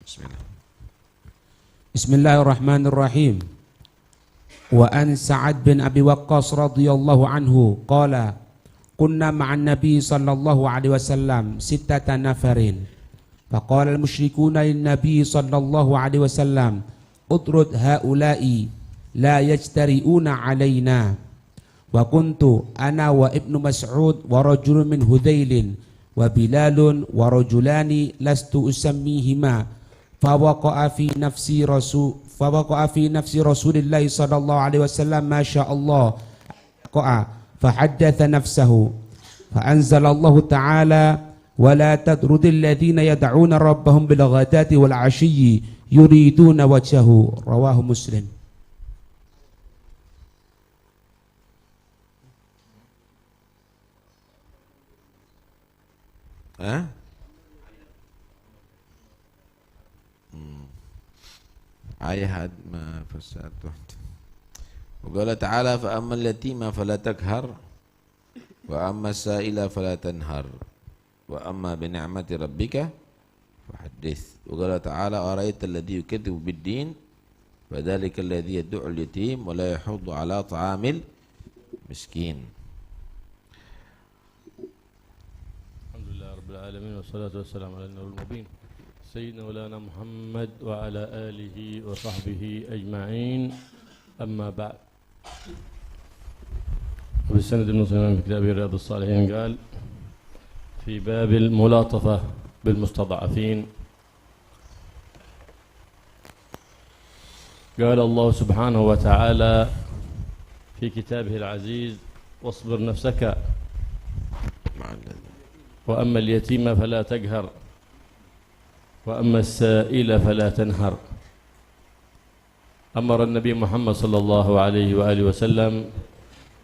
Bismillah. Bismillahirrahmanirrahim. Wa an Sa'ad bin Abi Waqqas radhiyallahu anhu qala kunna ma'an nabi sallallahu alaihi wasallam sittata nafarin faqala al-musyrikuna lin-nabi sallallahu alaihi wasallam utrud haula'i la yajtari'una alaina wa kuntu ana wa ibnu Mas'ud wa rajulun min Hudzailin wa Bilalun wa rajulani lastu usammihima fawaqa'a fi nafsi Rasulillah sallallahu alaihi wasallam ma sya Allah qa'a فحدث نفسه فأنزل الله تعالى ولا تطرد الذين يدعون ربهم بالغداة والعشي يريدون وجهه رواه مسلم. Ayat ma fasatuh. وقال تعالى فأما اليتيم فلا تقهر وأما السائل فلا تنهر وأما بنعمة ربك فحدث. وقال تعالى أرأيت الذي يكذب بالدين فذلك الذي يدعو اليتيم ولا يحض على طعام المسكين. الحمد لله رب العالمين والصلاة والسلام على النور المبين سيدنا مولانا محمد وعلى آله وصحبه أجمعين. أما بعد وبالسند المسلم في كتاب رياض الصالحين قال في باب الملاطفة بالمستضعفين قال الله سبحانه وتعالى في كتابه العزيز واصبر نفسك وأما اليتيم فلا تقهر وأما السائل فلا تنهر. أمر النبي محمد صلى الله عليه وآله وسلم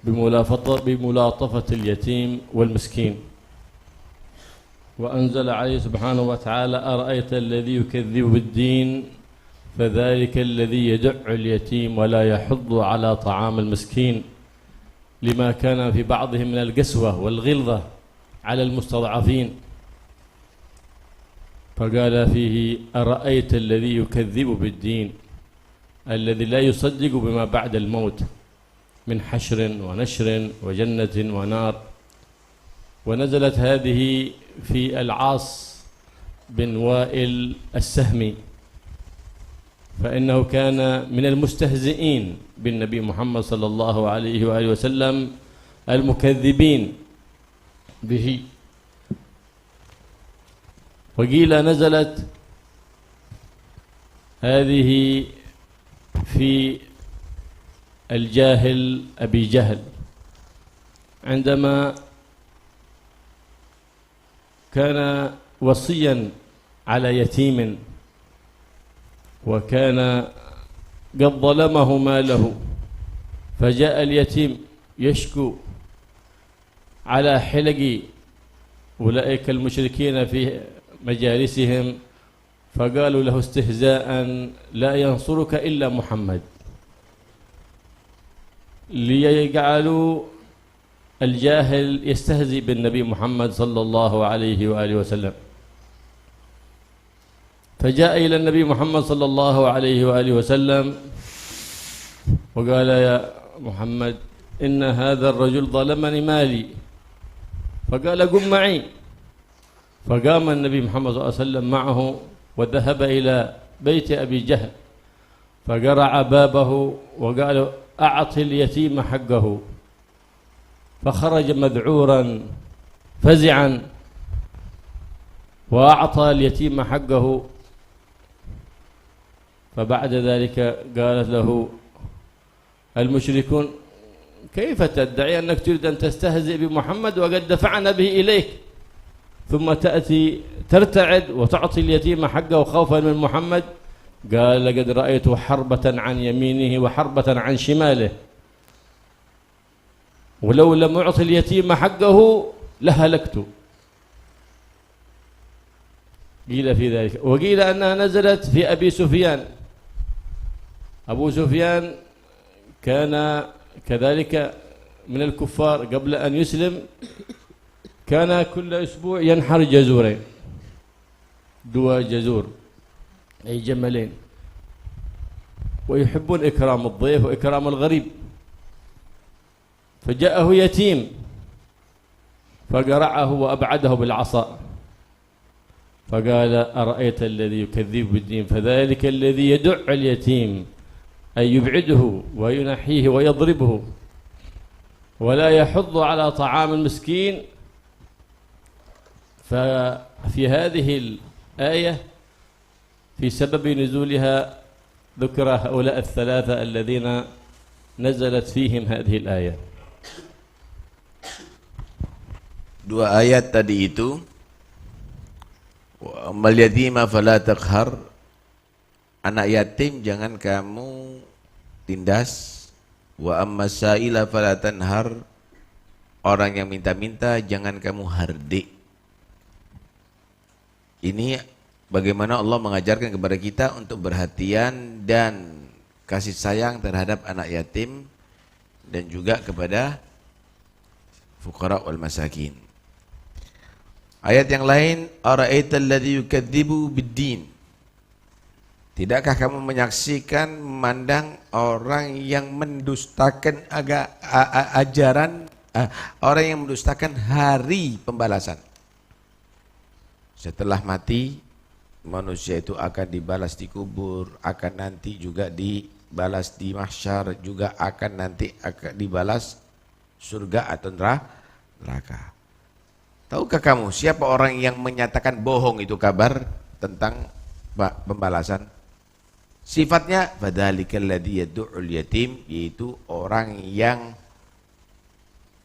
بملاطفة اليتيم والمسكين وأنزل عليه سبحانه وتعالى أرأيت الذي يكذب بالدين فذلك الذي يدع اليتيم ولا يحض على طعام المسكين لما كان في بعضهم من القسوة والغلظة على المستضعفين. فقال فيه أرأيت الذي يكذب بالدين الذي لا يصدق بما بعد الموت من حشر ونشر وجنة ونار. ونزلت هذه في العاص بن وائل السهمي فإنه كان من المستهزئين بالنبي محمد صلى الله عليه وآله وسلم المكذبين به. وقيل نزلت هذه في الجاهل أبي جهل عندما كان وصيا على يتيم وكان قد ظلمه ماله فجاء اليتيم يشكو على حلق أولئك المشركين في مجالسهم فقالوا له استهزاء لا ينصرك إلا محمد ليجعلوا الجاهل يستهزئ بالنبي محمد صلى الله عليه وآله وسلم. فجاء إلى النبي محمد صلى الله عليه وآله وسلم وقال يا محمد إن هذا الرجل ظلمني مالي. فقال قم معي. فقام النبي محمد صلى الله عليه وسلم معه وذهب إلى بيت أبي جهل فقرع بابه وقال أعط اليتيم حقه. فخرج مذعورا فزعا وأعطى اليتيم حقه. فبعد ذلك قالت له المشركون كيف تدعي أنك تريد أن تستهزئ بمحمد وقد دفعنا به إليك ثم تأتي ترتعد وتعطي اليتيم حقه خوفا من محمد؟ قال لقد رأيت حربة عن يمينه وحربة عن شماله ولو لم أعطي اليتيم حقه لهلكت. قيل في ذلك. وقيل أنها نزلت في أبي سفيان. أبو سفيان كان كذلك من الكفار قبل أن يسلم، كان كل أسبوع ينحر جزورين، دوا جزور، أي جملين، ويحبون إكرام الضيف وإكرام الغريب. فجاءه يتيم فقرعه وأبعده بالعصا، فقال أرأيت الذي يكذب بالدين فذلك الذي يدع اليتيم، أي يبعده وينحيه ويضربه ولا يحض على طعام المسكين. ففي هذه الآية في سبب نزولها ذكر هؤلاء الثلاثة الذين نزلت فيهم هذه الآية. Dua ayat tadi itu, wa ammal yatima fala taqhar, anak yatim jangan kamu tindas, wa ammas sa'ila fala tanhar, orang yang minta-minta jangan kamu hardik. Ini bagaimana Allah mengajarkan kepada kita untuk perhatian dan kasih sayang terhadap anak yatim dan juga kepada fuqara wal masakin. Ayat yang lain, ara'aital ladzi yukadzibu biddin. Tidakkah kamu menyaksikan, memandang orang yang mendustakan ajaran, orang yang mendustakan hari pembalasan. Setelah mati, manusia itu akan dibalas di kubur, akan nanti juga dibalas di mahsyar, juga akan nanti dibalas surga atau neraka. Tahukah kamu siapa orang yang menyatakan bohong itu kabar tentang pembalasan? Sifatnya fadzalikal ladzi yad'ul yatim, yaitu orang yang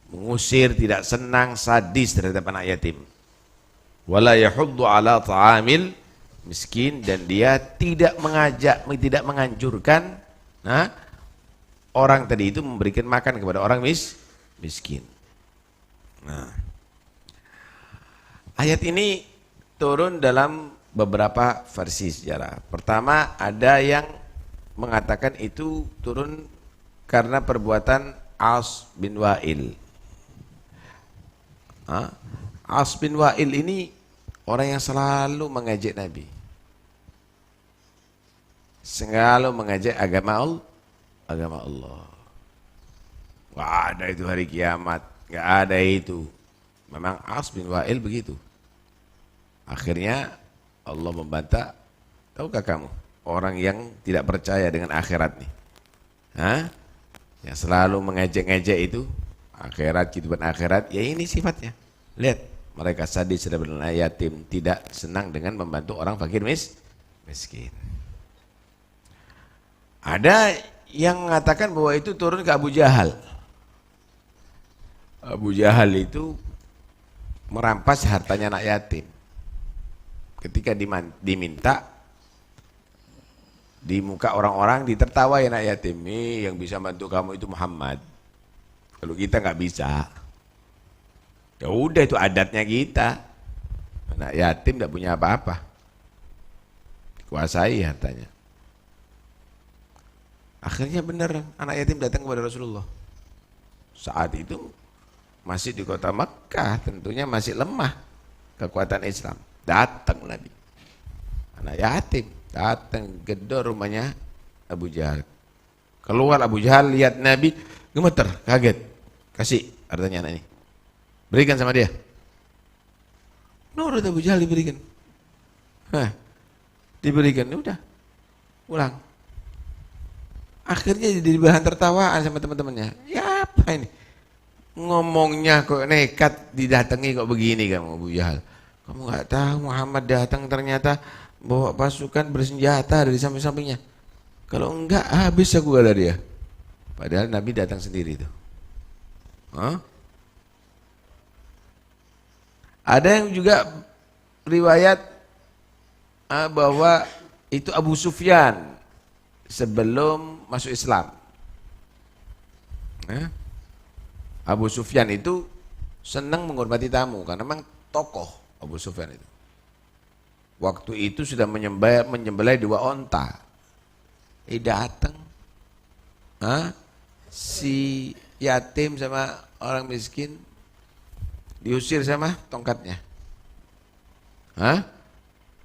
mengusir, tidak senang, sadis terhadap anak yatim. Wala yahuddu ala ta'amil miskin, dan dia tidak tidak menganjurkan orang tadi itu memberikan makan kepada orang miskin. Nah, ayat ini turun dalam beberapa versi sejarah. Pertama, ada yang mengatakan itu turun karena perbuatan As bin Wa'il. As bin Wa'il ini orang yang selalu mengejek Nabi, selalu mengejek agama Allah. Gak ada itu hari kiamat, gak ada itu. Memang As bin Wa'il begitu. Akhirnya Allah membantah. Tahukah kamu orang yang tidak percaya dengan akhirat nih, yang selalu mengejek-ngejek itu akhirat, kehidupan akhirat, ya ini sifatnya. Lihat, mereka sadis terhadap anak yatim, tidak senang dengan membantu orang fakir miskin. Ada yang mengatakan bahwa itu turun ke Abu Jahal. Abu Jahal itu merampas hartanya anak yatim. Ketika diminta di muka orang-orang, ditertawai anak yatim, nih yang bisa bantu kamu itu Muhammad, kalau kita nggak bisa. Ya udah, itu adatnya kita. Anak yatim tidak punya apa-apa, kuasai hartanya. Akhirnya benar, anak yatim datang kepada Rasulullah. Saat itu masih di kota Makkah, tentunya masih lemah kekuatan Islam. Datang Nabi, anak yatim datang, gedor rumahnya Abu Jahal. Keluar Abu Jahal, lihat Nabi, gemeter, kaget. Kasih hartanya anak ini, berikan sama dia. Nurut Abu Jahal, diberikan. Diberikan, udah pulang. Akhirnya jadi bahan tertawaan sama teman-temannya. Ya apa ini? Ngomongnya kok nekat, didatangi kok begini kamu Abu Jahal. Kamu nggak tahu Muhammad datang ternyata bawa pasukan bersenjata dari samping-sampingnya. Kalau enggak habis aku, kata dia. Padahal Nabi datang sendiri itu. Ada yang juga riwayat bahwa itu Abu Sufyan sebelum masuk Islam. Abu Sufyan itu senang menghormati tamu karena memang tokoh. Abu Sufyan itu waktu itu sudah menyembelih 2 onta. Datang si yatim sama orang miskin, diusir sama tongkatnya.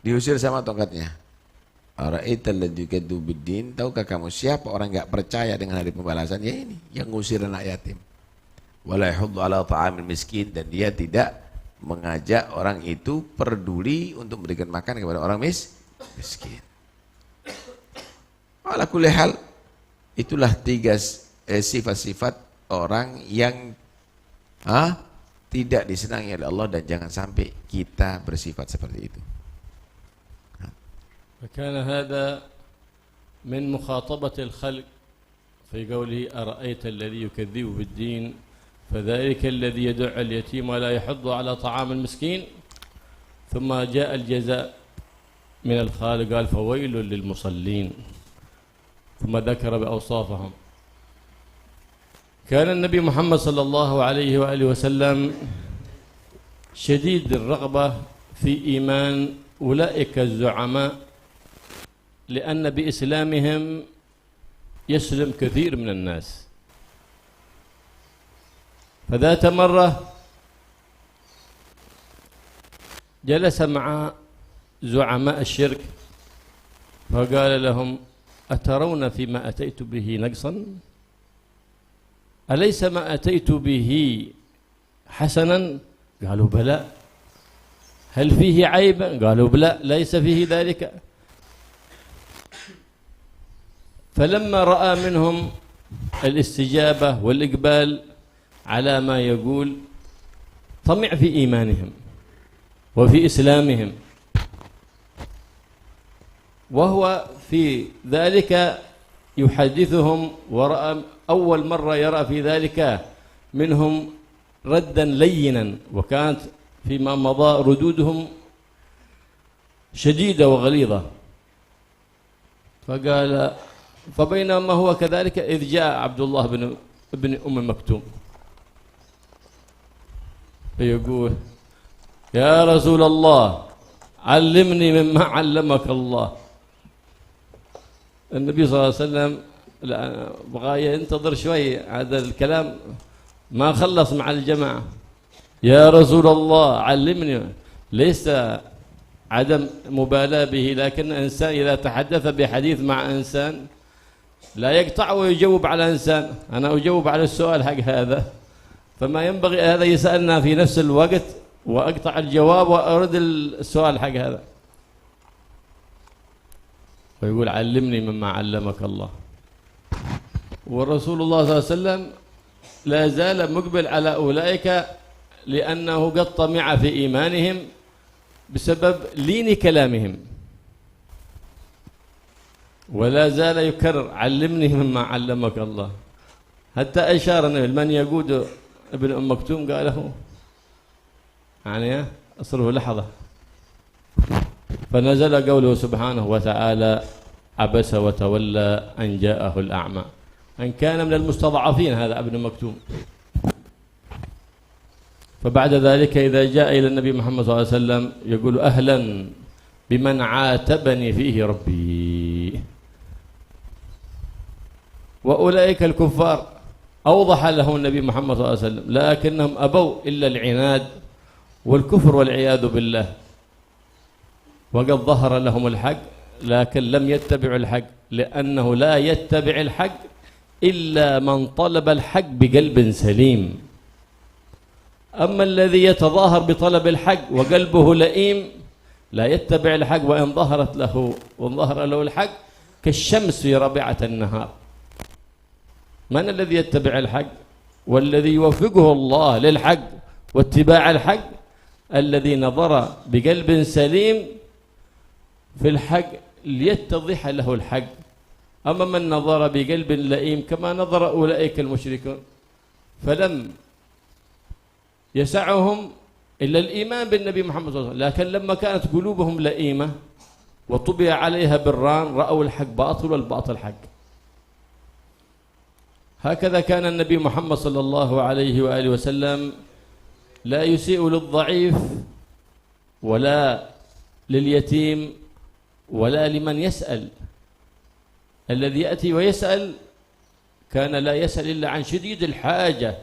Diusir sama tongkatnya. Ara'aital ladzi yukadzibu biddin, tahukah kamu siapa orang enggak percaya dengan hari pembalasan? Ya ini, yang ngusir anak yatim. Wala yahuddu ala ta'amil miskin, dan dia tidak mengajak orang itu peduli untuk memberikan makan kepada orang miskin. Ala kulli hal, itulah tiga sifat-sifat orang yang tidak disenangi oleh Allah, dan jangan sampai kita bersifat seperti itu. فكان هذا من مخاطبة الخلق في قوله أرأيت الذي يكذب بالدين فذلك الذي يدع اليتيم ولا يحض على طعام المسكين. ثم جاء الجزاء من الخالق قال فويل للمصلين، ثم ذكر بأوصافهم. كان النبي محمد صلى الله عليه وآله وسلم شديد الرغبة في إيمان أولئك الزعماء، لأن بإسلامهم يسلم كثير من الناس. فذات مرة جلس مع زعماء الشرك فقال لهم أترون فيما أتيت به نقصا؟ أليس ما أتيت به حسنا؟ قالوا بلى. هل فيه عيبا؟ قالوا بلى ليس فيه ذلك. فلما رأى منهم الاستجابة والإقبال على ما يقول طمع في إيمانهم وفي إسلامهم، وهو في ذلك يحدثهم، ورأى أول مرة يرى في ذلك منهم ردا لينا، وكانت فيما مضى ردودهم شديدة وغليظة. فقال فبينما هو كذلك إذ جاء عبد الله بن أم مكتوم فيقول يا رسول الله علمني مما علمك الله. النبي صلى الله عليه وسلم بغى ينتظر شوي، هذا الكلام ما خلص مع الجماعة. يا رسول الله علمني، ليس عدم مبالاة به، لكن إنسان إذا تحدث بحديث مع إنسان لا يقطع ويجاوب على إنسان. أنا أجاوب على السؤال حق هذا، فما ينبغي هذا يسألنا في نفس الوقت وأقطع الجواب وأرد السؤال حق هذا. ويقول علمني مما علمك الله. والرسول الله صلى الله عليه وسلم لا زال مقبل على أولئك، لأنه قد طمع في إيمانهم بسبب لين كلامهم، ولا زال يكرر علمني مما علمك الله، حتى أشار من يقود ابن أم مكتوم قال له يعني أصره لحظة. فنزل قوله سبحانه وتعالى عبس وتولى أن جاءه الأعمى، أن كان من المستضعفين هذا ابن مكتوم. فبعد ذلك إذا جاء إلى النبي محمد صلى الله عليه وسلم يقول أهلا بمن عاتبني فيه ربي. وأولئك الكفار أوضح لهم النبي محمد صلى الله عليه وسلم، لكنهم أبوا إلا العناد والكفر والعياذ بالله. وقد ظهر لهم الحق لكن لم يتبعوا الحق، لأنه لا يتبع الحق إلا من طلب الحق بقلب سليم. أما الذي يتظاهر بطلب الحق وقلبه لئيم لا يتبع الحق، وإن ظهرت له وظهر له الحق كالشمس في ربيعة النهار. من الذي يتبع الحق؟ والذي يوفقه الله للحق واتباع الحق الذي نظر بقلب سليم في الحق ليتضح له الحق. أما من نظر بقلب لئيم كما نظر أولئك المشركون فلم يسعهم إلا الإيمان بالنبي محمد صلى الله عليه وسلم، لكن لما كانت قلوبهم لئيمة وطبع عليها بالران رأوا الحق باطل والباطل حق. هكذا كان النبي محمد صلى الله عليه وآله وسلم لا يسيء للضعيف ولا لليتيم ولا لمن يسأل. الذي يأتي ويسأل كان لا يسأل إلا عن شديد الحاجة،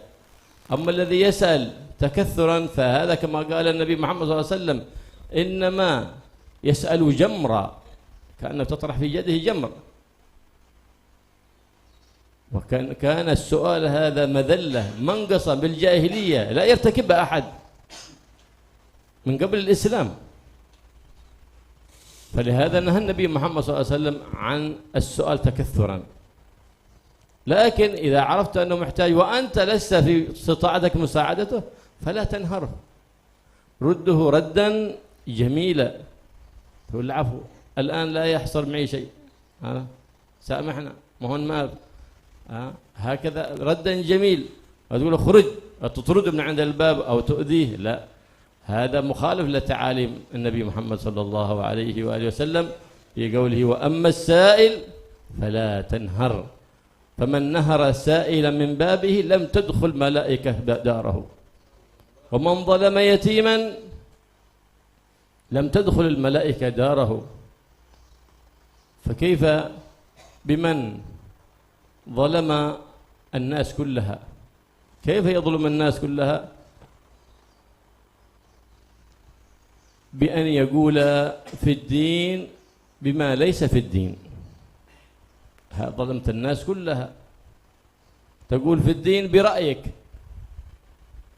أما الذي يسأل تكثرا فهذا كما قال النبي محمد صلى الله عليه وسلم إنما يسأل جمرا، كأنه تطرح في يده جمر. كان السؤال هذا مذلة منقصة بالجاهلية لا يرتكبها أحد من قبل الإسلام. فلهذا نهى النبي محمد صلى الله عليه وسلم عن السؤال تكثرا. لكن إذا عرفت أنه محتاج وأنت لست في استطاعتك مساعدته فلا تنهره، رده ردا جميلا، تقول العفو الآن لا يحصل معي شيء، سامحنا مهون ما هكذا ردا جميل. وتقول خرج تطرده من عند الباب أو تؤذيه، لا، هذا مخالف لتعاليم النبي محمد صلى الله عليه وآله وسلم في قوله وأما السائل فلا تنهر، فمن نهر سائلا من بابه لم تدخل ملائكة داره، ومن ظلم يتيما لم تدخل الملائكة داره. فكيف بمن ظلم الناس كلها؟ كيف يظلم الناس كلها؟ بأن يقول في الدين بما ليس في الدين. ظلمت الناس كلها، تقول في الدين برأيك،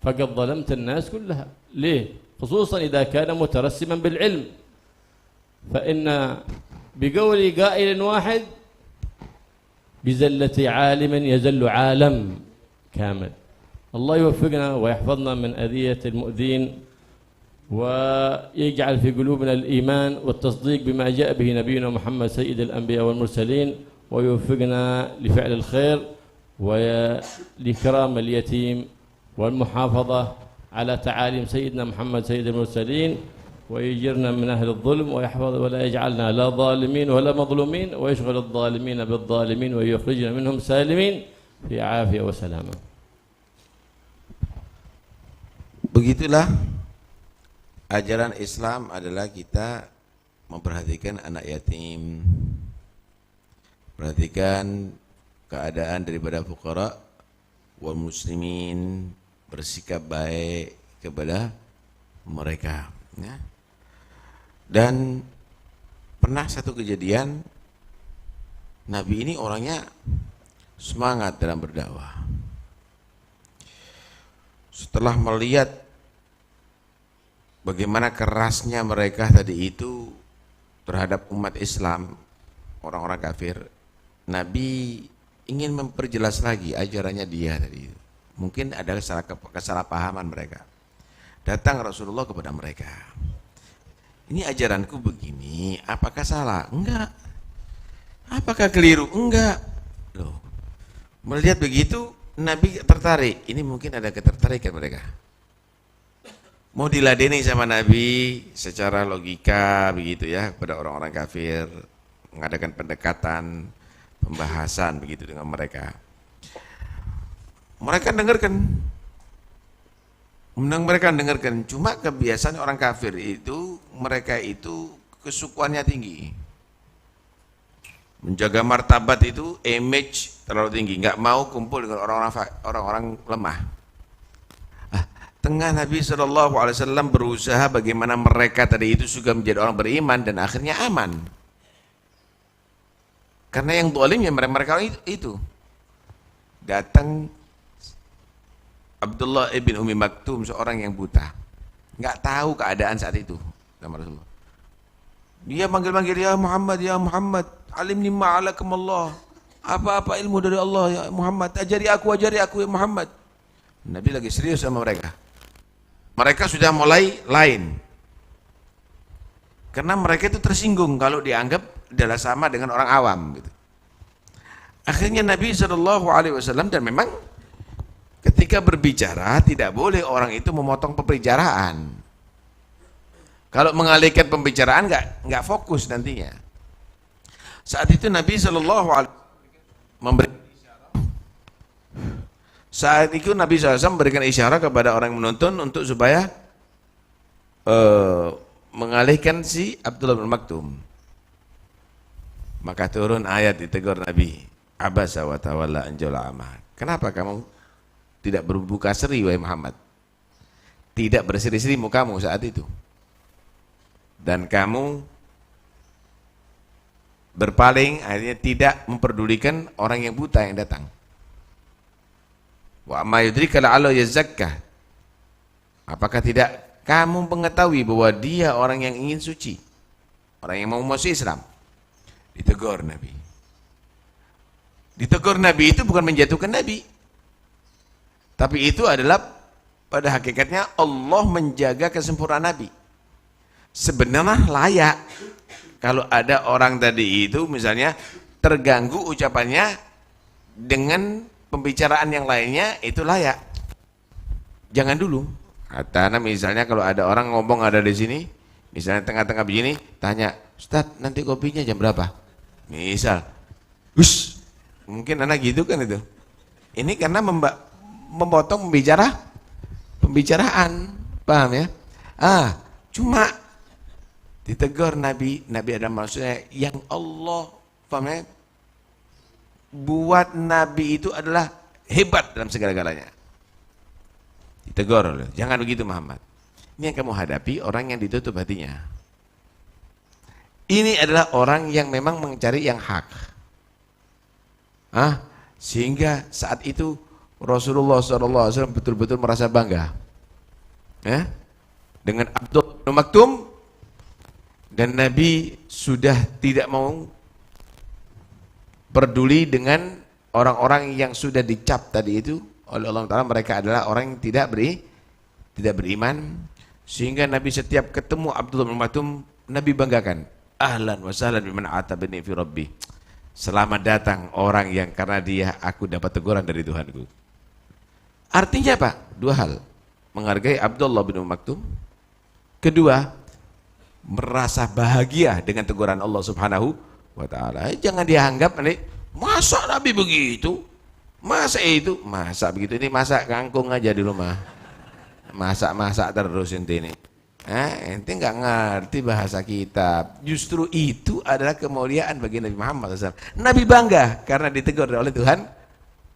فقد ظلمت الناس كلها. ليه؟ خصوصا إذا كان مترسما بالعلم، فإن بقول قائل واحد بزلة عالم يزل عالم كامل. الله يوفقنا ويحفظنا من أذية المؤذين، ويجعل في قلوبنا الإيمان والتصديق بما جاء به نبينا محمد سيد الأنبياء والمرسلين، ويوفقنا لفعل الخير ولكرام اليتيم والمحافظة على تعاليم سيدنا محمد سيد المرسلين، ويجرنا من أهل الظلم ويحفظ ولا يجعلنا لا ظالمين ولا مظلومين، ويشغل الظالمين بالظالمين ويخرجنا منهم سالمين في عافية وسلامة. Begitulah ajaran Islam adalah kita memperhatikan anak yatim, perhatikan keadaan daripada fuqara wal muslimin, bersikap baik kepada mereka, ya. Dan pernah satu kejadian, Nabi ini orangnya semangat dalam berdakwah. Setelah melihat bagaimana kerasnya mereka tadi itu terhadap umat Islam, orang-orang kafir, Nabi ingin memperjelas lagi ajarannya dia tadi itu. Mungkin ada kesalahpahaman mereka. Datang Rasulullah kepada mereka. Ini ajaranku begini, apakah salah? Enggak. Apakah keliru? Enggak. Loh. Melihat begitu, Nabi tertarik. Ini mungkin ada ketertarikan mereka. Mau diladeni sama Nabi secara logika begitu ya kepada orang-orang kafir, mengadakan pendekatan, pembahasan begitu dengan mereka. Mereka dengarkan, cuma kebiasaan orang kafir itu, mereka itu kesukuannya tinggi, menjaga martabat itu, image terlalu tinggi, nggak mau kumpul dengan orang-orang lemah. Tengah Nabi SAW berusaha bagaimana mereka tadi itu juga menjadi orang beriman dan akhirnya aman. Karena yang zalim ya mereka itu. Datang Abdullah ibn Umi Maktum, seorang yang buta, nggak tahu keadaan saat itu sama Rasulullah. Dia manggil-manggil, ya Muhammad, alimni ma'alakum Allah. Apa-apa ilmu dari Allah ya Muhammad, ajari aku ya Muhammad. Nabi lagi serius sama mereka. Mereka sudah mulai lain. Karena mereka itu tersinggung kalau dianggap adalah sama dengan orang awam gitu. Akhirnya Nabi SAW, dan memang ketika berbicara tidak boleh orang itu memotong pembicaraan. Kalau mengalihkan pembicaraan nggak fokus nantinya. Saat itu Nabi SAW memberikan isyarat kepada orang yang menonton untuk supaya mengalihkan si Abdullah bin Maktum. Maka turun ayat ditegur Nabi, abasa wa tawalla an ja'ala a'ma. Kenapa kamu tidak berbuka seri wahai Muhammad? Tidak berseri-seri mukamu saat itu. Dan kamu berpaling, akhirnya tidak memperdulikan orang yang buta yang datang. Wa amma yudrika la'alla yazakka. Apakah tidak kamu mengetahui bahwa dia orang yang ingin suci, orang yang mau masuk Islam? Ditegur Nabi. Ditegur Nabi itu bukan menjatuhkan Nabi, tapi itu adalah pada hakikatnya Allah menjaga kesempurnaan Nabi. Sebenarnya layak kalau ada orang tadi itu misalnya terganggu ucapannya dengan pembicaraan yang lainnya, itu layak. Jangan dulu. Karena misalnya kalau ada orang ngomong ada di sini, misalnya tengah-tengah begini, tanya, Ustadz nanti kopinya jam berapa? Misal, mungkin anak gitu kan itu. Ini karena memotong pembicaraan, paham ya? Cuma ditegur Nabi ada maksudnya yang Allah, paham ya? Buat Nabi itu adalah hebat dalam segala-galanya. Ditegur, jangan begitu Muhammad. Ini yang kamu hadapi orang yang ditutup hatinya. Ini adalah orang yang memang mencari yang hak. Sehingga saat itu Rasulullah SAW betul-betul merasa bangga ya, dengan Abdullah bin Maktum, dan Nabi sudah tidak mau peduli dengan orang-orang yang sudah dicap tadi itu oleh Allah Ta'ala, mereka adalah orang yang tidak beriman. Sehingga Nabi setiap ketemu Abdullah bin Maktum, Nabi banggakan, ahlan wa sahlan biman atabani fi rabbi. Selamat datang orang yang karena dia aku dapat teguran dari Tuhanku. Artinya apa? Dua hal. Menghargai Abdullah bin Maktum. Kedua, merasa bahagia dengan teguran Allah Subhanahu wa Ta'ala. Jangan dianggap nih, masa Nabi begitu? Masa itu? Masa begitu? Ini masak kangkung aja di rumah. Masak-masak terus inti ini. Ente nggak ngerti bahasa kita. Justru itu adalah kemuliaan bagi Nabi Muhammad SAW. Nabi bangga karena ditegur oleh Tuhan,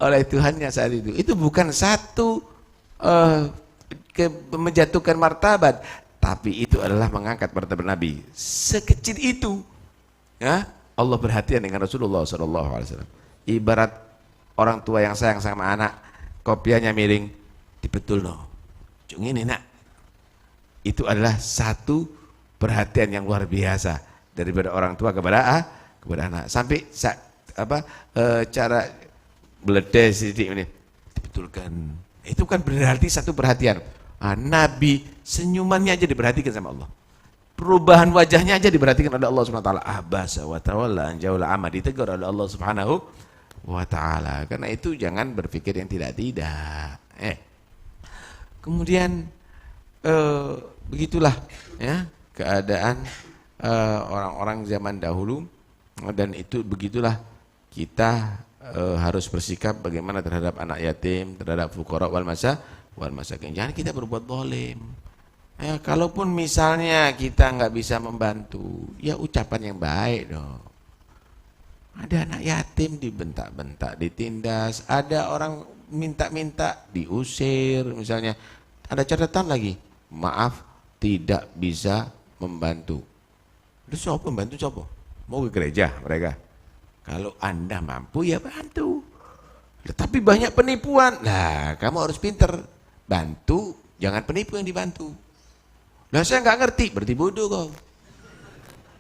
oleh Tuhannya saat itu. Itu bukan satu menjatuhkan martabat, tapi itu adalah mengangkat martabat Nabi. Sekecil itu, ya, Allah perhatian dengan Rasulullah SAW. Ibarat orang tua yang sayang sama anak, kopiahnya miring, dibetul no. Cung ini nak. Itu adalah satu perhatian yang luar biasa daripada orang tua kepada anak. Sampai cara beledai sedikit ini dibetulkan. Itu kan berarti satu perhatian. Nabi senyumannya aja diperhatikan sama Allah. Perubahan wajahnya aja diperhatikan oleh Allah Subhanahu wa taala. Abasa wa tawalla an ja'ala ama, ditegur oleh Allah Subhanahu wa ta'ala. Karena itu jangan berpikir yang tidak-tidak. Kemudian begitulah ya keadaan orang-orang zaman dahulu, dan itu begitulah kita harus bersikap bagaimana terhadap anak yatim, terhadap fuqara wal masakin. Jangan kita berbuat zalim. Kalaupun misalnya kita nggak bisa membantu, ya ucapan yang baik dong. Ada anak yatim dibentak-bentak, ditindas, ada orang minta-minta diusir misalnya. Ada catatan lagi, maaf tidak bisa membantu. Lu siapa membantu siapa? Mau ke gereja mereka. Kalau Anda mampu ya bantu. Tapi banyak penipuan. Nah, kamu harus pinter. Bantu, jangan penipu yang dibantu. Nah, saya nggak ngerti, berarti bodoh kau.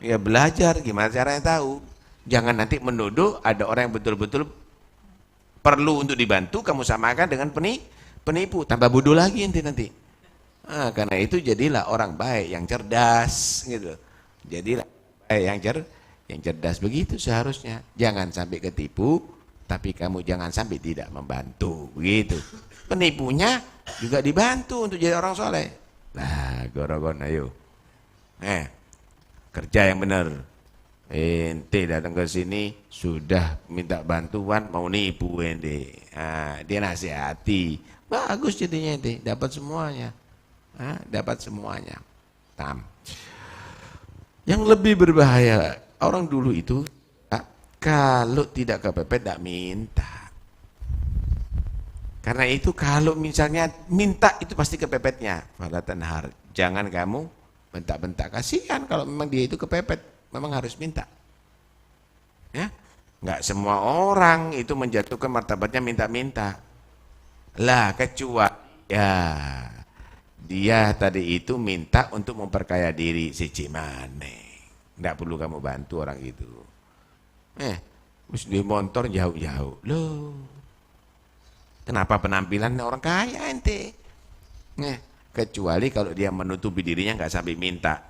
Ya belajar gimana caranya tahu. Jangan nanti menuduh ada orang yang betul-betul perlu untuk dibantu, kamu samakan dengan penipu, tambah bodoh lagi nanti. Karena itu jadilah orang baik yang cerdas gitu. Jadilah baik yang cerdas, begitu seharusnya. Jangan sampai ketipu, tapi kamu jangan sampai tidak membantu, begitu. Penipunya juga dibantu untuk jadi orang soleh. Nah, gorogon ayo. Kerja yang benar. Ente datang ke sini sudah minta bantuan, mau nipu ente. Dia nasihati. Bagus jadinya ente, dapat semuanya. Dapat semuanya. Yang lebih berbahaya, orang dulu itu kalau tidak kepepet tidak minta. Karena itu kalau misalnya minta itu pasti kepepetnya. Fala tanhar. Jangan kamu bentak-bentak, kasihan kalau memang dia itu kepepet, memang harus minta. Nggak semua orang itu menjatuhkan martabatnya minta-minta. Lah kecuali ya dia tadi itu minta untuk memperkaya diri si Cimane. Nggak perlu kamu bantu orang itu. Terus di motor jauh-jauh. Loh, kenapa penampilan orang kaya ente? Kecuali kalau dia menutupi dirinya nggak sampai minta.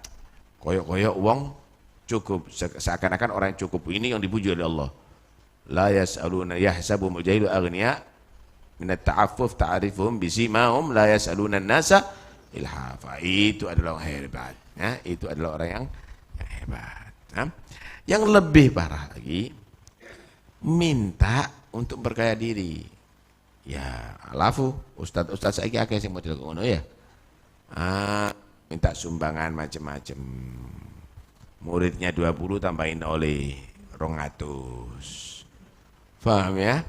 Koyok-koyok uang cukup, seakan-akan orang yang cukup ini yang dipuji oleh Allah. La yas'aluna yahsabuhumul jahilu aghniya minat ta'affuf ta'arifuhum bisimahum la yas'aluna an-nasa ilhafa. Itu adalah orang hebat. Itu adalah orang yang hebat. Yang lebih parah lagi, minta untuk berkaya diri. Ya, alafu ustaz saiki akeh sing model ngono ya. Minta sumbangan macam-macam. Muridnya 20 tambahin oleh 200. Paham ya?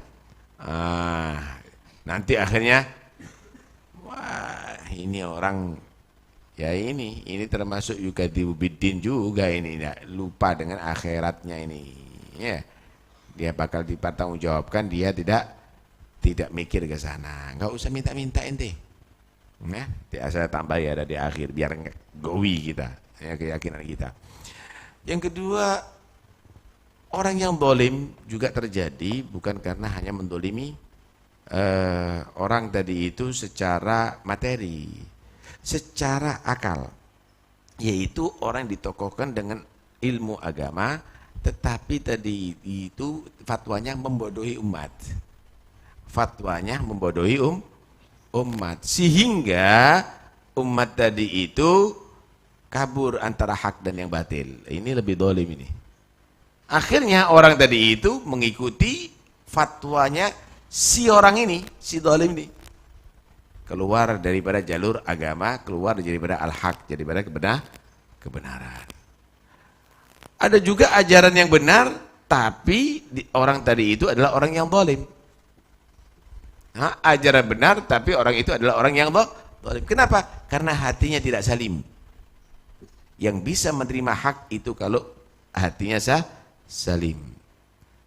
Nanti akhirnya wah, ini orang ya ini termasuk juga diubiddin juga ini, lupa dengan akhiratnya ini. Ya. Dia bakal dipertanggungjawabkan, dia tidak mikir ke sana. Enggak usah minta-minta ente. Nah, saya tambah ya ada di akhir biar gowi kita, ya, keyakinan kita. Yang kedua, orang yang dolim juga terjadi bukan karena hanya mendolimi orang tadi itu secara materi, secara akal, yaitu orang ditokohkan dengan ilmu agama, tetapi tadi itu fatwanya membodohi umat. Fatwanya membodohi umat, sehingga umat tadi itu kabur antara hak dan yang batil. Ini lebih dolim ini. Akhirnya orang tadi itu mengikuti fatwanya si orang ini, si dolim ini. Keluar daripada jalur agama, keluar daripada al-haq, daripada kebenaran. Ada juga ajaran yang benar, tapi orang tadi itu adalah orang yang dolim. Ajaran benar, tapi orang itu adalah orang yang dolim. Kenapa? Karena hatinya tidak salim. Yang bisa menerima hak itu kalau hatinya salim.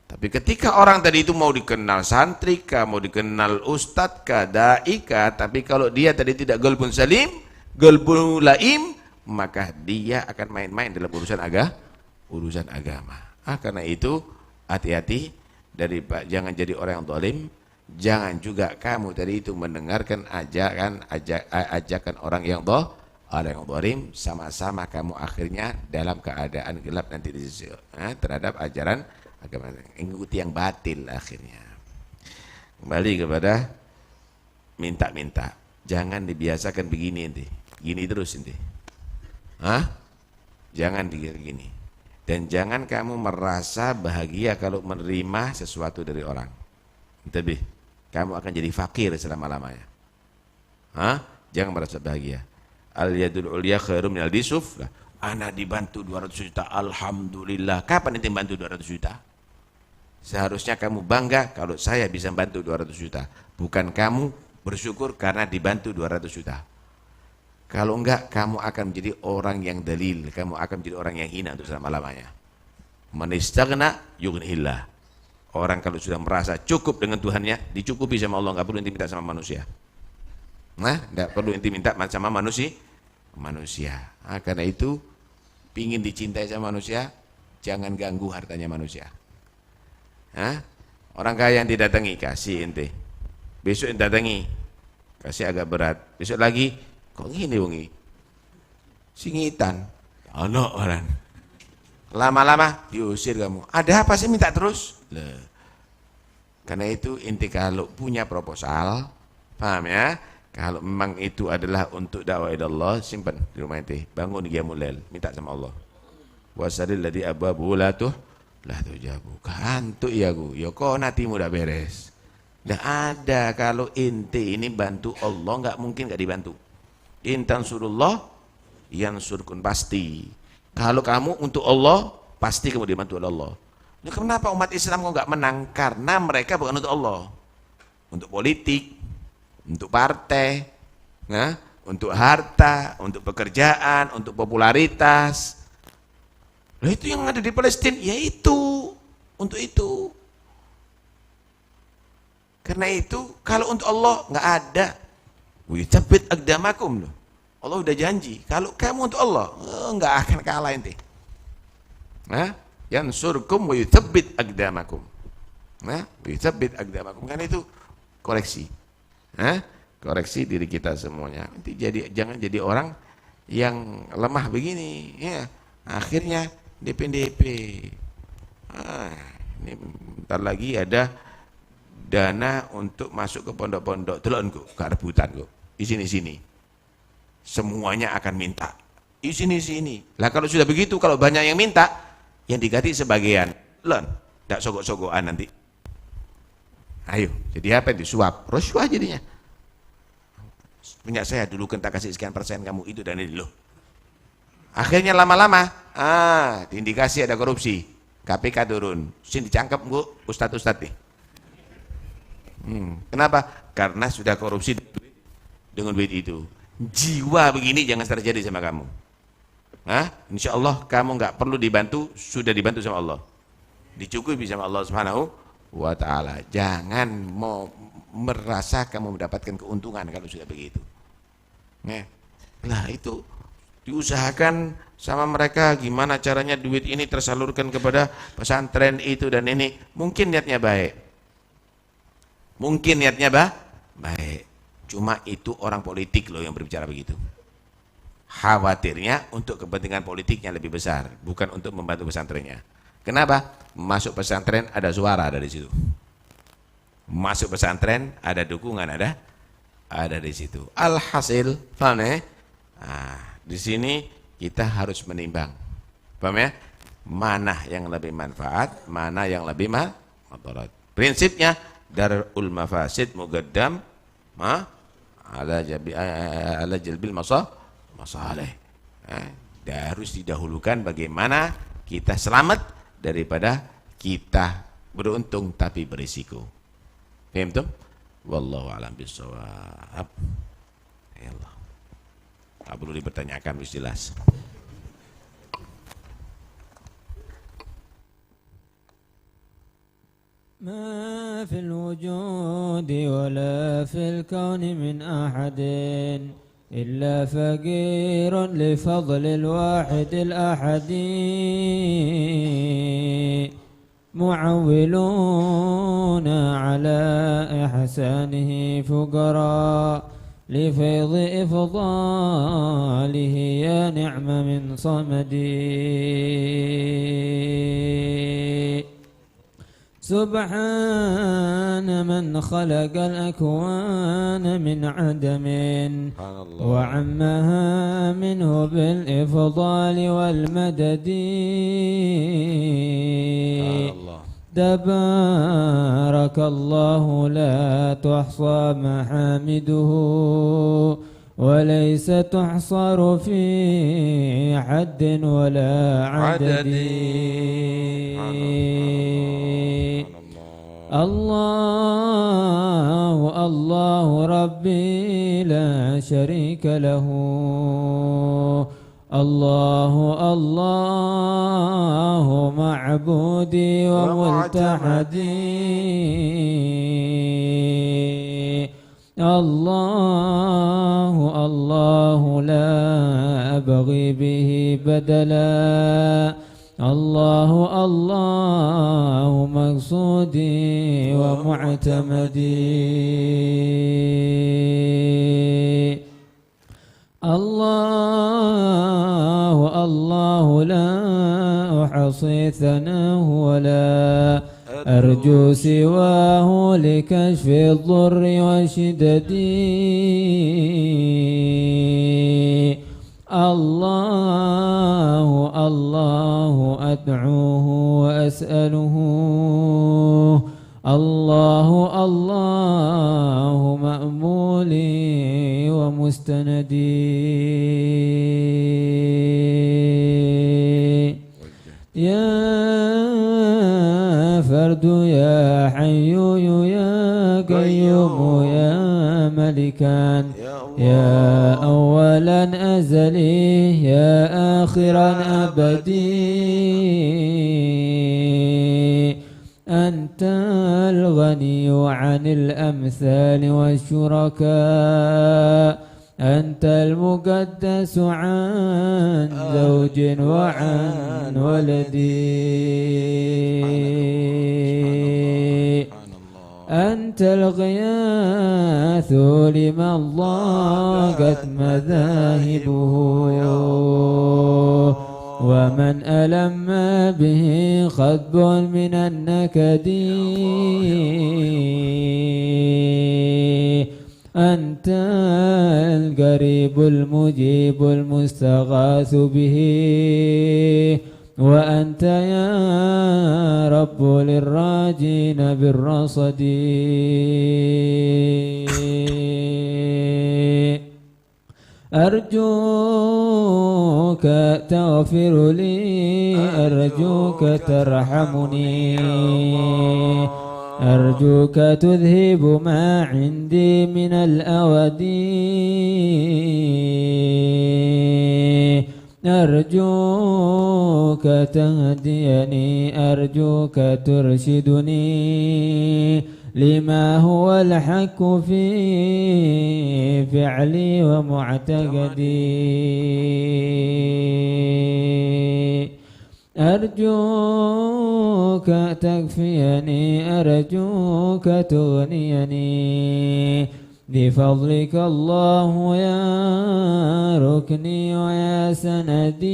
Tapi ketika orang tadi itu mau dikenal santri kah, mau dikenal ustadz kah, dai kah, tapi kalau dia tadi tidak qalbun salim, qalbun laim, maka dia akan main-main dalam urusan agama. Karena itu hati-hati jangan jadi orang yang zalim, jangan juga kamu tadi itu mendengarkan ajakan orang yang zalim, sama-sama kamu akhirnya dalam keadaan gelap nanti di sisi terhadap ajaran agama, mengikuti yang batil akhirnya. Kembali kepada minta-minta, jangan dibiasakan begini ente, gini terus ente. Jangan begini. Dan jangan kamu merasa bahagia kalau menerima sesuatu dari orang. Tapi kamu akan jadi fakir selama-lamanya. Jangan merasa bahagia. Al-yadul ulya khairum minal disuf. Ana dibantu 200 juta, alhamdulillah. Kapan ente bantu 200 juta? Seharusnya kamu bangga kalau saya bisa bantu 200 juta. Bukan kamu bersyukur karena dibantu 200 juta. Kalau enggak, kamu akan menjadi orang yang dalil, kamu akan menjadi orang yang hina untuk selama-lamanya. Man istaghna yughnihillah. Orang kalau sudah merasa cukup dengan Tuhannya, dicukupi sama Allah, enggak perlu inti minta sama manusia. Enggak perlu inti minta sama manusia. Karena itu, pingin dicintai sama manusia, jangan ganggu hartanya manusia. Orang kaya yang didatangi, kasih ente. Besok yang datangi, kasih agak berat. Besok lagi, kok gini wongi? Singitan. Anak orang. Lama-lama diusir kamu. Ada apa sih minta terus? Karena itu inti kalau punya proposal, paham ya? Kalau memang itu adalah untuk dakwah ilallah, simpan di rumah inti. Bangun qiyamul lail, minta sama Allah. Wasalil ladzi ababu la tujabu. Kantuk ya ku. Ya kok natimu udah beres. Nggak ada kalau inti ini bantu Allah, nggak mungkin nggak dibantu. Intan surullah yang surkun pasti. Kalau kamu untuk Allah, pasti kamu dibantu oleh Allah. Nah, kenapa umat Islam kok nggak menang? Karena mereka bukan untuk Allah, untuk politik, untuk partai, untuk harta, untuk pekerjaan, untuk popularitas. Nah, itu yang ada di Palestina, yaitu untuk itu. Karena itu kalau untuk Allah nggak ada. Wiyutsabit aqdamakum loh. Allah udah janji, kalau kamu untuk Allah nggak akan kalah ente. Yansurkum wa yutsabbit aqdamakum. Yutsabbit aqdamakum, kan itu koreksi. Koreksi diri kita semuanya. Nanti jangan jadi orang yang lemah begini, ya. Akhirnya DP. Ini bentar lagi ada dana untuk masuk ke pondok-pondok, delon kok, ke rebutan kok. Di sini. Semuanya akan minta. Di sini. Lah kalau sudah begitu, kalau banyak yang minta, yang diganti sebagian. Delon, tidak sogok-sogokan nanti. Ayo, jadi apa? Disuap, rasuah jadinya. Punya saya dulu kan tak kasih sekian persen, kamu itu dan ini loh. Akhirnya lama-lama, diindikasi ada korupsi. KPK turun, sini dicangkep bu, ustadz nih. Kenapa? Karena sudah korupsi dengan duit itu. Jiwa begini jangan terjadi sama kamu. Insya Allah kamu nggak perlu dibantu, sudah dibantu sama Allah, dicukupi sama Allah Subhanahu wa Ta'ala. Jangan mau merasa kamu mendapatkan keuntungan kalau sudah begitu. Nah itu diusahakan sama mereka gimana caranya duit ini tersalurkan kepada pesantren itu dan ini. Mungkin niatnya baik, baik. Cuma itu orang politik loh yang berbicara begitu. Khawatirnya untuk kepentingan politiknya lebih besar, bukan untuk membantu pesantrennya. Kenapa? Masuk pesantren ada suara dari situ. Masuk pesantren ada dukungan, ada di situ. Alhasil, paham ya? Di sini kita harus menimbang. Paham ya? Mana yang lebih manfaat, mana yang lebih madarat. Prinsipnya darul mafasid muqaddam ala jalbil masalih. Harus didahulukan bagaimana kita selamat daripada kita beruntung tapi berisiko. Paham tuh? Wallahu a'lam bishawab. Ya Allah. Tak perlu dipertanyakan, wis jelas. ما في الوجود ولا في الكون من أحد إلا فقير لفضل الواحد الأحد معولون على إحسانه فقراء لفيض إفضاله يا نعم من صمدي سبحان من خلق الأكوان من عدم وعمها منه بالإفضال والمدد تبارك الله لا تحصى محامده وليس تحصر في حد ولا عدد الله الله ربي لا شريك له الله الله معبودي وملتحدي الله الله لا أبغي به بدلا الله الله مقصودي ومعتمدي الله الله لا أحصي ثناه ولا أرجو سواه لكشف الضر وشددي الله الله أدعوه وأسأله الله الله مأمولي ومستندي يا فرد يا حي يا قيوم يا ملكا يا أولا أزلي يا آخرا أبدي أنت الغني عن الأمثال والشركاء أنت المقدس عن زوج وعن ولد أنت الغياث لمن ضاقت مذاهبه ومن ألم به خطب من النكد أنت القريب المجيب المستغاث به وأنت يا رب للراجين بالرصد أرجوك تغفر لي أرجوك ترحمني أرجوك تذهب ما عندي من الأودي أرجوك تهديني أرجوك ترشدني لما هو الحق في فعلي ومعتقدي أرجوك تكفيني أرجوك تغنيني بفضلك الله يا ركني ويا سندي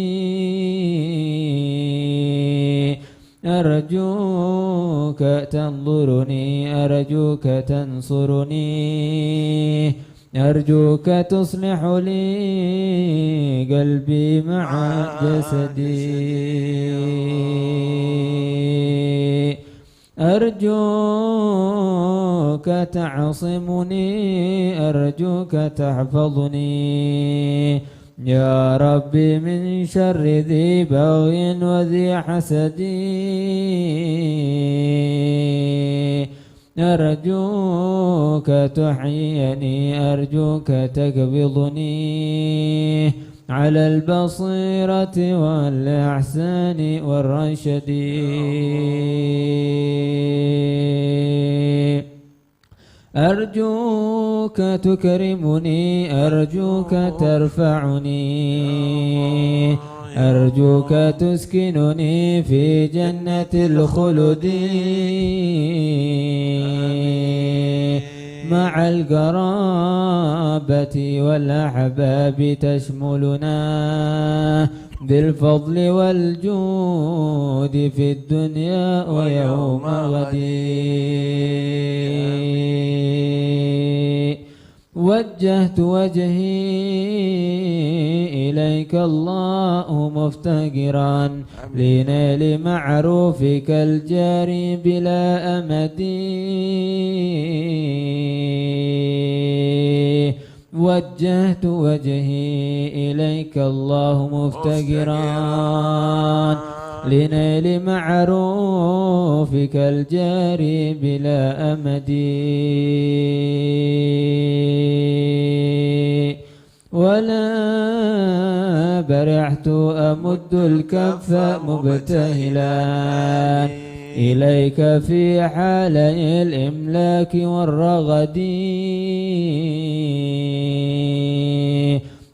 أرجوك تنظرني أرجوك تنصرني أرجوك تصلح لي قلبي مع جسدي أرجوك تعصمني أرجوك تحفظني يا ربي من شر ذي بغي وذي حسد أرجوك تحييني أرجوك تقبضني على البصيرة والإحسان والرشد أرجوك تكرمني أرجوك ترفعني أرجوك تسكنني في جنة الخلد مع القرابة والأحباب تشملنا بالفضل والجود في الدنيا ويوم غدي وجهت وجهي إليك الله مفتقرا لنيل معروفك الجاري بلا أمد وجهت وجهي إليك الله مفتقرا لنيل معروفك الجاري بلا أمد ولا برحت أمد الكف مبتهلا إليك في حالي الإملاك والرغد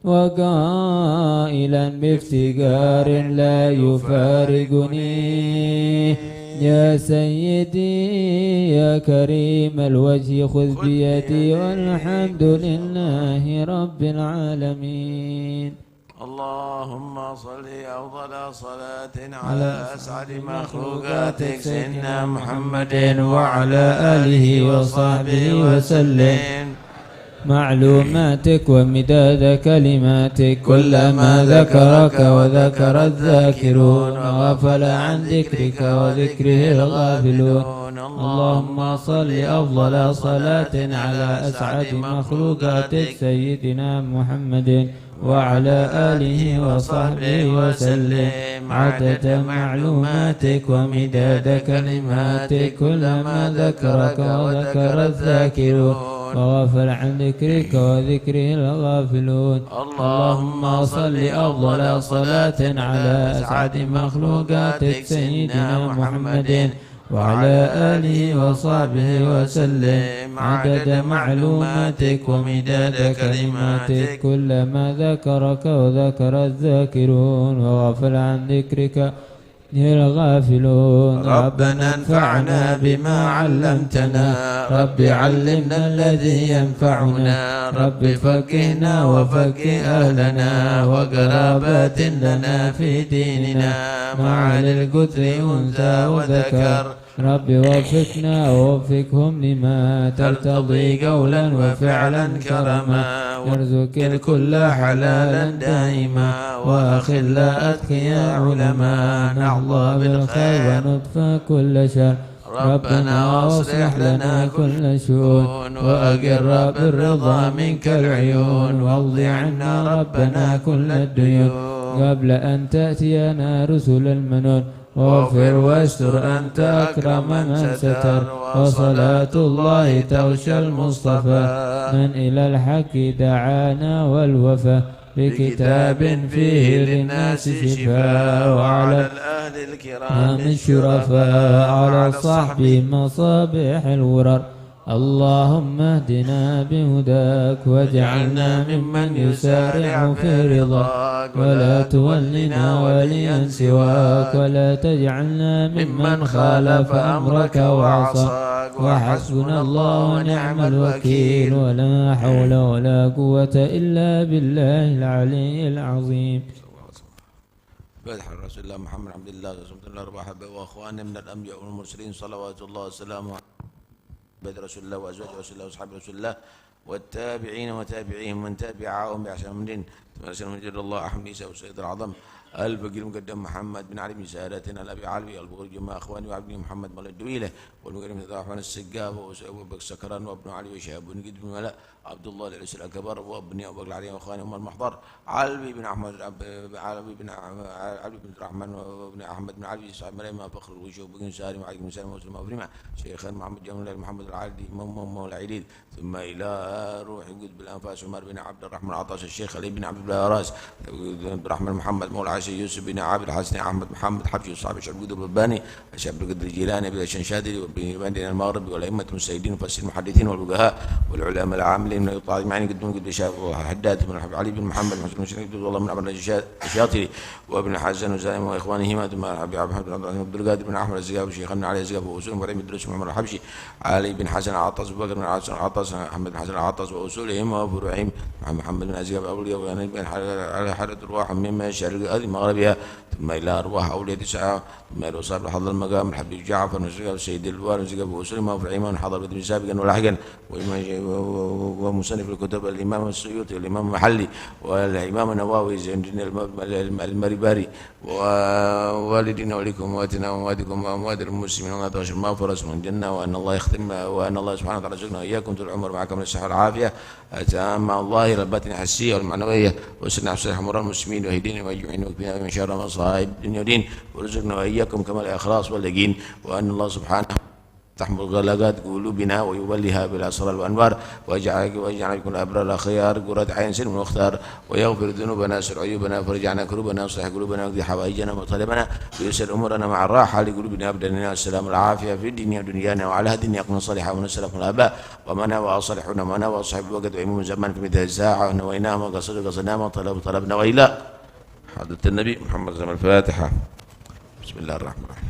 وقائلا بافتقار لا يفارقني يا سيدي يا كريم الوجه خذ بيدي والحمد لله رب العالمين. اللهم صل أفضل صلاة على أسعد مخلوقاتك سيدنا محمد وعلى آله وصحبه وسلم معلوماتك ومداد كلماتك كلما ذكرك وذكر الذاكرون وغفل عن ذكرك وذكره الغافلون. اللهم صل أفضل صلاة على أسعد مخلوقاتك سيدنا محمد وعلى آله وصحبه وسلم عدد معلوماتك ومداد كلماتك كلما ذكرك وذكر الذاكرون وغفل عن ذكرك وذكره الغافلون. اللهم صل أفضل صلاة على أسعد مخلوقاتك سيدنا محمد وعلى آله وصحبه وسلم عدد معلوماتك ومداد كلماتك كلما ذكرك وذكر الذاكرون وغفل عن ذكرك الغافلون. ربنا انفعنا بما علمتنا رب علمنا الذي ينفعنا رب فقهنا وفقه أهلنا وقرابات لنا في ديننا مع للقدر أنثى وذكر رب وفقنا ووفقهم لما ترتضي قولا وفعلا كرما يرزق الكل حلالا دائما وأخل أتقيا علماء نحظى بالخير ونطفى كل شر ربنا واصلح لنا كل شؤون وأقر بالرضا منك العيون واقض عنا ربنا كل الديون قبل أن تأتينا رسل المنون واغفر واستر أنت أكرم من ستر وصلاة الله تغشى المصطفى من إلى الحق دعانا والوفا بكتاب فيه للناس شفاء وعلى الأهل الكرام الشرفاء على صحب مصابيح الورر اللهم اهدنا بهداك واجعلنا ممن يسارع في رضاك ولا تولنا وليا سواك ولا تجعلنا ممن خالف أمرك وعصاك وحسبنا الله ونعم الوكيل ولا حول ولا قوة إلا بالله العلي العظيم. فتح رسول الله محمد عبد الله رسول الله وأخواننا من الأنبياء والمرسلين صلوات الله وسلامه بيت رسول الله وأزواجه رسول الله وأصحاب رسول الله والتابعين وتابعيهم من تبعهم بإحسان من دين ثم جل الله أحمد عيسى وسيد العظم الفقير المقدم محمد بن علي بن ساداتنا الأبي علوي البغري جماعة أخواني وعبدي محمد مولى الدويلة والمقدم عبد الرحمن السقاف وأبو بكر سكران وابن علي وشهاب بن قد بن ملاء عبد الله العيسى الأكبر وابن أبو بكر العلي وأخواني أم المحضر علوي بن أحمد علوي بن علي بن الرحمن وابن أحمد بن علي صاحب مريم فخر الوجوه بن سالم وعلي بن سالم وسلم وفرما شيخنا محمد جمال محمد العالدي مولى عيديد ثم إلى روح قد بالأنفاس عمر بن عبد الرحمن عطاس الشيخ علي بن عبد الله راس عبد الرحمن محمد مولى عائشة يوسف بن عابد حسن أحمد محمد حفص صاحب الشعب قدر الرباني الشيخ عبد القادر الجيلاني بن الشنشادري وبن المغرب والأئمة المسيدين ومفسرين المحدثين والفقهاء والعلماء العاملين من الطالب معين قدهم قد حداد بن علي بن محمد محسن بن الله من عبد الشاطري وابن حسن وزايم وإخوانهما ثم أبي عبد القادر بن أحمد الزقاف شيخنا علي الزقاف وأصولهم ورحمة الدروس محمد الحبشي علي بن حسن عطاس أبو بكر بن عطاس أحمد بن حسن عطاس وأصولهم وفروعهم محمد بن الزقاف أبو اليوم بن على حالة أرواح مما يشعر هذه مغربها ثم إلى أرواح أولياء تسعة ثم إلى أصحاب حضر المقام الحبيب جعفر والزقاف سيد الوار والزقاف وأصولهم وفروعهم حضر بدر سابقا ولاحقا ومصنف الكتب الإمام السيوطي والإمام المحلي والإمام النووي زين الدين المريباري ووالدنا ولكم وأمواتنا وأمواتكم وأموات المسلمين الله توشر المغفرة من الجنة وأن الله يختم وأن الله سبحانه وتعالى يرزقنا وإياكم طول العمر معكم الصحة والعافية أتام الظاهرة الباطنة الحسية والمعنوية وسلنا حسن حمر المسلمين وهدينا ويجمعنا وكفينا من شر مصائب الدنيا والدين ورزقنا وإياكم كمال الإخلاص واليقين وأن الله سبحانه تحمل غلقات قلوبنا ويوليها بالأسرار والأنوار واجعل كل أبرار الأخيار قرة عين سلم واختار ويغفر ذنوبنا سر عيوبنا فرجعنا كروبنا واصلح قلوبنا واقضي حوائجنا ومطالبنا ويسر أمورنا مع الراحة لقلوبنا أبداننا والسلام العافية في الدنيا ودنيانا وعلى هذه يقنا صالحا ونسلف الآباء ومنا وأصلحنا ومنا وأصحب الوقت وإمام زمان في مثل الساعة ونويناهم وقصدنا طلبنا وإلى حضرة النبي محمد صلى الله عليه وسلم الفاتحة. بسم الله الرحمن الرحيم.